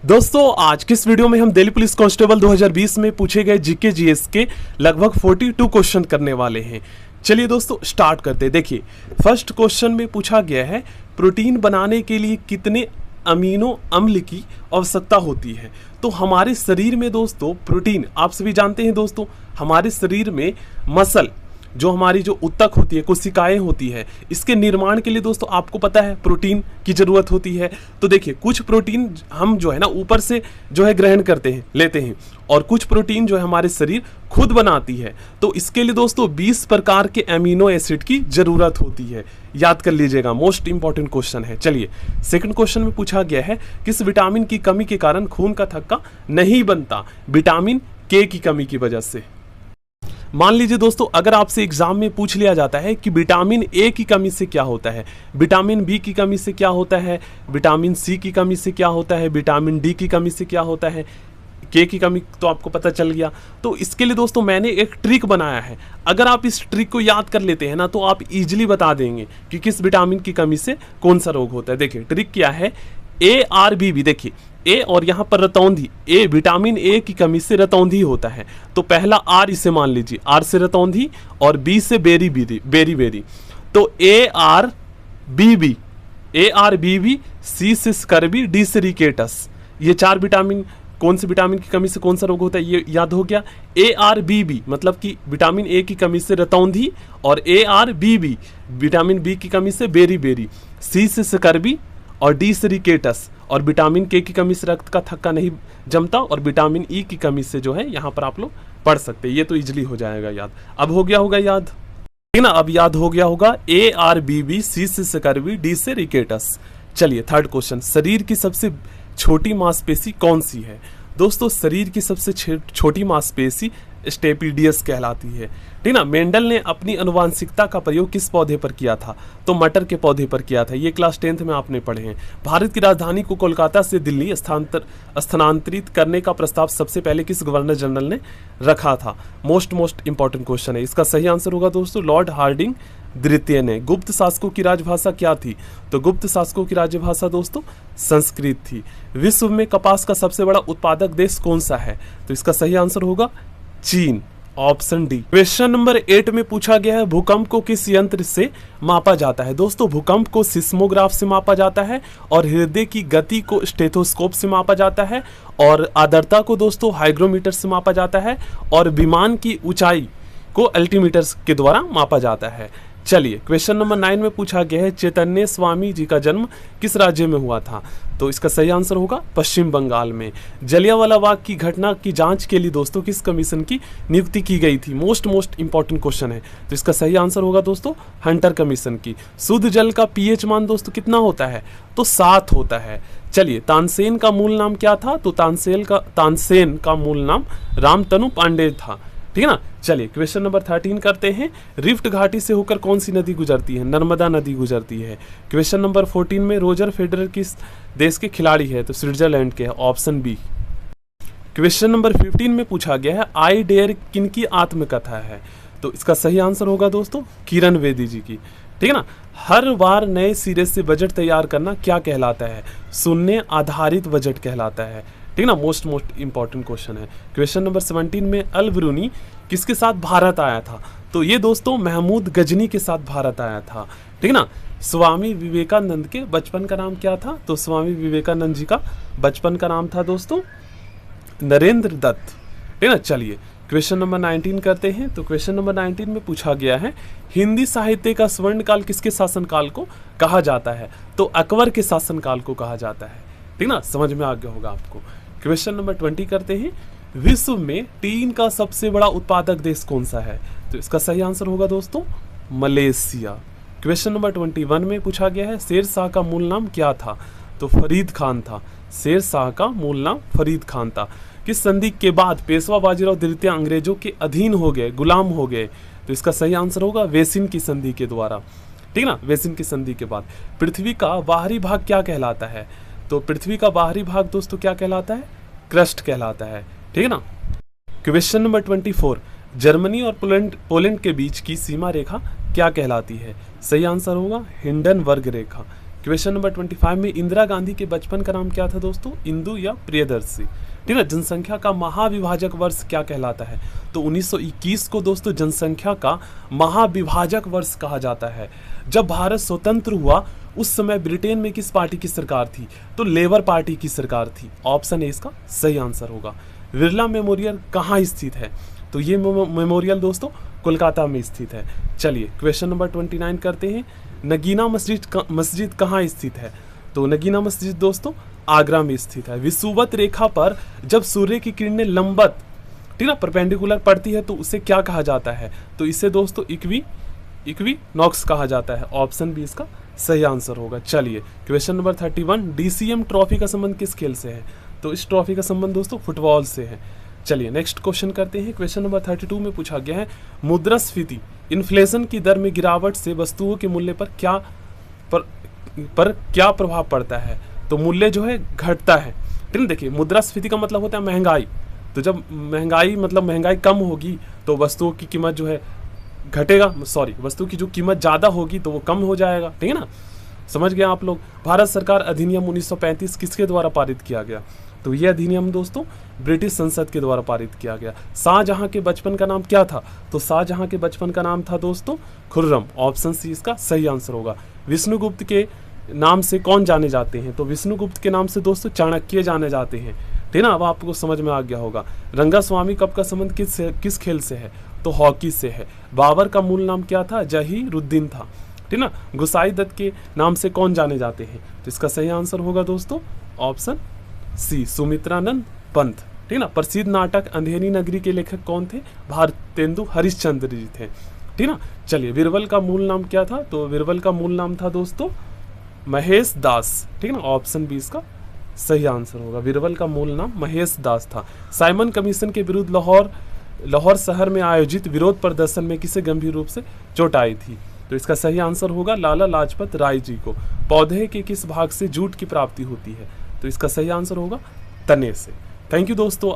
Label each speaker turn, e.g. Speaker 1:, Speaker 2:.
Speaker 1: दोस्तों आज के इस वीडियो में हम दिल्ली पुलिस कांस्टेबल 2020 में पूछे गए जीके जीएस के लगभग 42 क्वेश्चन करने वाले हैं। चलिए दोस्तों स्टार्ट करते हैं। देखिए फर्स्ट क्वेश्चन में पूछा गया है प्रोटीन बनाने के लिए कितने अमीनो अम्ल की आवश्यकता होती है। तो हमारे शरीर में दोस्तों प्रोटीन आप सभी जानते हैं दोस्तों, हमारे शरीर में मसल जो हमारी जो ऊतक होती है, कोशिकाएं होती है, इसके निर्माण के लिए दोस्तों आपको पता है प्रोटीन की जरूरत होती है। तो देखिए कुछ प्रोटीन हम जो है ना ऊपर से जो है ग्रहण करते हैं, लेते हैं, और कुछ प्रोटीन जो है हमारे शरीर खुद बनाती है। तो इसके लिए दोस्तों 20 प्रकार के एमिनो एसिड की जरूरत होती है। याद कर लीजिएगा, मोस्ट इंपॉर्टेंट क्वेश्चन है। चलिए सेकंड क्वेश्चन में पूछा गया है किस विटामिन की कमी के कारण खून का थक्का नहीं बनता। विटामिन के की कमी की वजह से। मान लीजिए दोस्तों अगर आपसे एग्जाम में पूछ लिया जाता है कि विटामिन ए की कमी से क्या होता है, विटामिन बी की कमी से क्या होता है, विटामिन सी की कमी से क्या होता है, विटामिन डी की कमी से क्या होता है, के की कमी तो आपको पता चल गया। तो इसके लिए दोस्तों मैंने एक ट्रिक बनाया है। अगर आप इस ट्रिक को याद कर लेते हैं ना तो आप इजीली बता देंगे कि किस विटामिन की कमी से कौन सा रोग होता है। देखिए ट्रिक क्या है, ARBB। देखिए ए और यहाँ पर रतौंधी, ए विटामिन ए की कमी से रतौंधी होता है। तो पहला आर इसे मान लीजिए, आर से रतौंधी और बी से बेरी बेरी। तो ARBB, सी से स्कर्वी, डी से रिकेटस। ये चार विटामिन कौन से विटामिन की कमी से कौन सा रोग होता है ये याद हो गया। ARBB मतलब कि विटामिन ए की कमी से रतौंधी, और ARBB विटामिन बी की कमी से बेरी, सी से स्कर्वी और डी से रिकेटस, और विटामिन के की कमी से रक्त का थक्का नहीं जमता, और विटामिन ई की कमी से जो है यहाँ पर आप लोग पढ़ सकते हैं। ये तो इजीली हो जाएगा याद। अब हो गया होगा याद, ठीक ना, अब याद हो गया होगा। ARBB, सी से स्कर्वी, डी से रिकेटस। चलिए थर्ड क्वेश्चन, शरीर की सबसे छोटी मांसपेशी कौन सी है। दोस्तों शरीर की सबसे छोटी मांसपेशी स्टेपिडियस कहलाती है, ठीक ना। मेंडल ने अपनी अनुवांशिकता का प्रयोग किस पौधे पर किया था। तो मटर के पौधे पर किया था। ये क्लास 10th में आपने पढ़े हैं। भारत की राजधानी को कोलकाता से दिल्ली स्थानांतरित करने का प्रस्ताव सबसे पहले किस गवर्नर जनरल ने रखा था। मोस्ट इंपॉर्टेंट क्वेश्चन है। इसका सही आंसर होगा दोस्तों लॉर्ड हार्डिंग द्वितीय ने। गुप्त शासकों की राजभाषा क्या थी। तो गुप्त शासकों की राजभाषा दोस्तों संस्कृत थी। विश्व में कपास का सबसे बड़ा उत्पादक देश कौन सा है। तो इसका सही आंसर होगा चीन, ऑप्शन डी। क्वेश्चन नंबर 8 में पूछा गया है भूकंप को किस यंत्र से मापा जाता है। दोस्तों भूकंप को सिस्मोग्राफ से मापा जाता है, और हृदय की गति को स्टेथोस्कोप से मापा जाता है, और आर्द्रता को दोस्तों हाइग्रोमीटर से मापा जाता है, और विमान की ऊंचाई को अल्टीमीटर के द्वारा मापा जाता है। चलिए क्वेश्चन नंबर 9 में पूछा गया है चैतन्य स्वामी जी का जन्म किस राज्य में हुआ था। तो इसका सही आंसर होगा पश्चिम बंगाल में। जलियांवाला बाग की घटना की जांच के लिए दोस्तों किस कमीशन की नियुक्ति की गई थी। मोस्ट इंपॉर्टेंट क्वेश्चन है। तो इसका सही आंसर होगा दोस्तों हंटर कमीशन की। शुद्ध जल का पीएच मान दोस्तों कितना होता है। तो 7 होता है। चलिए तानसेन का मूल नाम क्या था। तो तानसेन का मूल नाम रामतनु पांडे था, ठीक है ना। चलिए क्वेश्चन नंबर 13 करते हैं। रिफ्ट घाटी से होकर कौन सी नदी गुजरती है। नर्मदा नदी गुजरती है। क्वेश्चन नंबर 14 में रोजर फेडरर किस देश के खिलाड़ी है। तो स्विट्जरलैंड के है, ऑप्शन बी। क्वेश्चन नंबर 15 में पूछा गया है आई डेयर किनकी आत्मकथा है। तो इसका सही आंसर होगा दोस्तों किरण बेदी जी की, ठीक है ना। हर बार नए सिरे से बजट तैयार करना क्या कहलाता है। शून्य आधारित बजट कहलाता है, ठीक ना। मोस्ट इंपॉर्टेंट क्वेश्चन है। क्वेश्चन नंबर 17 में अल ब्रूनी किसके साथ भारत आया था। तो ये दोस्तों महमूद गजनी के साथ भारत आया था, ठीक ना। स्वामी विवेकानंद के बचपन का नाम क्या था। तो स्वामी विवेकानंद जी का बचपन का नाम था दोस्तों नरेंद्र दत्त, ठीक ना। चलिए क्वेश्चन नंबर 19 करते हैं। तो क्वेश्चन नंबर 19 में पूछा गया है हिंदी साहित्य का स्वर्ण काल किसके शासनकाल को कहा जाता है। तो अकबर के शासनकाल को कहा जाता है, ठीक ना। समझ में आ गया होगा आपको। क्वेश्चन नंबर 20 करते हैं। विश्व में टीन का सबसे बड़ा उत्पादक देश कौन सा है। तो इसका सही आंसर होगा दोस्तों मलेशिया। क्वेश्चन नंबर 21 में पूछा गया है शेर शाह का मूल नाम क्या था। तो फरीद खान था। शेर शाह का मूल नाम फरीद खान था। किस संधि के बाद पेशवा बाजीराव द्वितीय अंग्रेजों के अधीन हो गए, गुलाम हो गए। तो इसका सही आंसर होगा वेसिन की संधि के द्वारा, ठीक ना। वेसिन की संधि के बाद पृथ्वी का बाहरी भाग क्या कहलाता है। तो पृथ्वी का बाहरी भाग दोस्तों क्या कहलाता है, क्रस्ट कहलाता है, ठीक है ना। क्वेश्चन नंबर 24 जर्मनी और पोलैंड के बीच की सीमा रेखा क्या कहलाती है। सही आंसर होगा हिंडनबर्ग रेखा। क्वेश्चन नंबर 25 में इंदिरा गांधी के बचपन का नाम क्या था दोस्तों? इंदु या प्रियदर्शी। ठीक है, जनसंख्या का महाविभाजक वर्ष क्या कहलाता है? तो 1921 को दोस्तों जनसंख्या का महाविभाजक वर्ष कहा जाता है। जब भारत स्वतंत्र हुआ उस समय ब्रिटेन में किस पार्टी की सरकार थी? तो लेबर पार्टी की सरकार थी। ऑप्शन ए इसका सही आंसर होगा। बिरला मेमोरियल कहाँ स्थित है? तो ये मेमोरियल दोस्तों कोलकाता में स्थित है। चलिए क्वेश्चन नंबर 29 करते हैं। नगीना मस्जिद कहाँ स्थित है? तो नगीना मस्जिद दोस्तों आगरा में स्थित है। विषुवत रेखा पर जब सूर्य की किरणें लंबवत, ठीक ना, परपेंडिकुलर पड़ती है तो उसे क्या कहा जाता है? तो इसे दोस्तों इक्विनॉक्स कहा जाता है। ऑप्शन बी इसका सही आंसर होगा। चलिए क्वेश्चन नंबर 31, डीसीएम ट्रॉफी का संबंध किस खेल से है? तो इस ट्रॉफी का संबंध दोस्तों फुटबॉल से है। चलिए नेक्स्ट क्वेश्चन करते हैं। क्वेश्चन नंबर 32 में पूछा गया है मुद्रास्फीति इन्फ्लेशन की दर में गिरावट से वस्तुओं के मूल्य पर क्या प्रभाव पड़ता है? तो मूल्य जो है घटता है। ठीक है, देखिए मुद्रास्फीति का मतलब होता है महंगाई। तो जब महंगाई कम होगी तो वस्तुओं की कीमत जो है घटेगा, वस्तु की जो कीमत ज़्यादा होगी तो वो कम हो जाएगा। ठीक है ना, समझ गए आप लोग। भारत सरकार अधिनियम 1935 किसके द्वारा पारित किया गया? तो ये अधिनियम दोस्तों ब्रिटिश संसद के द्वारा पारित किया गया। शाहजहां के बचपन का नाम क्या था? तो शाहजहां के बचपन का नाम था दोस्तों खुर्रम। ऑप्शन सी इसका सही आंसर होगा। विष्णुगुप्त के नाम से कौन जाने जाते हैं? तो विष्णुगुप्त के नाम से दोस्तों चाणक्य जाने जाते हैं। ठीक है ना, अब आपको समझ में आ गया होगा। रंगास्वामी कप का संबंध किस खेल से है? तो हॉकी से है। बाबर का मूल नाम क्या था? जहीरुद्दीन था। ठीक ना, गुसाई दत्त के नाम से कौन जाने जाते हैं? तो इसका सही आंसर होगा दोस्तों ऑप्शन सी, सुमित्रानंद पंत। ठीक ना, प्रसिद्ध नाटक अंधेरी नगरी के लेखक कौन थे? भारतेंदु हरिश्चंद्र जी थे। ठीक ना, चलिए बीरबल का मूल नाम क्या था? तो बीरबल का मूल नाम था दोस्तों महेश दास। ठीक ना, ऑप्शन बी इसका सही आंसर होगा। बीरबल का मूल नाम महेश दास था। साइमन कमीशन के विरुद्ध लाहौर शहर में आयोजित विरोध प्रदर्शन में किसे गंभीर रूप से चोट आई थी? तो इसका सही आंसर होगा लाला लाजपत राय जी को। पौधे के किस भाग से जूट की प्राप्ति होती है? तो इसका सही आंसर होगा तने से। थैंक यू दोस्तों।